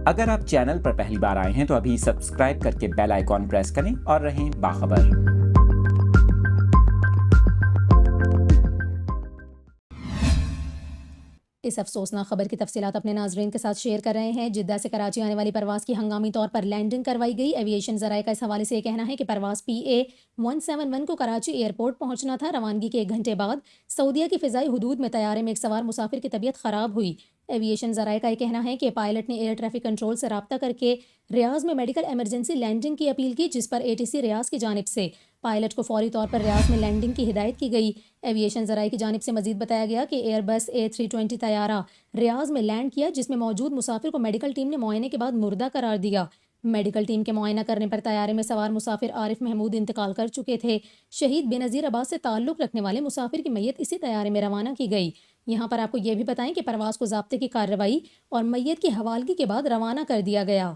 اگر آپ چینل پر پہلی بار آئے ہیں تو ابھی سبسکرائب کر کے بیل آئیکن پریس کریں اور رہیں باخبر۔ اس افسوسناک خبر کی تفصیلات اپنے ناظرین کے ساتھ شیئر کر رہے ہیں۔ جدہ سے کراچی آنے والی پرواز کی ہنگامی طور پر لینڈنگ کروائی گئی۔ ایویشن ذرائع کا اس حوالے سے یہ کہنا ہے کہ پرواز PA-171 کو کراچی ایئرپورٹ پہنچنا تھا۔ روانگی کے 1 گھنٹے بعد سعودیہ کی فضائی حدود میں طیارے میں ایک سوار مسافر کی طبیعت خراب ہوئی۔ ایویشن ذرائع کا یہ کہنا ہے کہ پائلٹ نے ایئر ٹریفک کنٹرول سے رابطہ کر کے ریاض میں میڈیکل ایمرجنسی لینڈنگ کی اپیل کی، جس پر ATC ریاض کی جانب سے پائلٹ کو فوری طور پر ریاض میں لینڈنگ کی ہدایت کی گئی۔ ایویشن ذرائع کی جانب سے مزید بتایا گیا کہ ایئر بس A320 طیارہ ریاض میں لینڈ کیا، جس میں موجود مسافر کو میڈیکل ٹیم نے معائنے کے بعد مردہ قرار دیا۔ میڈیکل ٹیم کے معائنہ کرنے پر طیارے میں سوار مسافر عارف محمود انتقال کر چکے تھے۔ شہید بے نظیر عباس سے تعلق رکھنے والے مسافر کی میت اسی طیارے میں روانہ کی گئی۔ یہاں پر آپ کو یہ بھی بتائیں کہ پرواز کو ضابطے کی کارروائی اور میت کی حوالگی کے بعد روانہ کر دیا گیا۔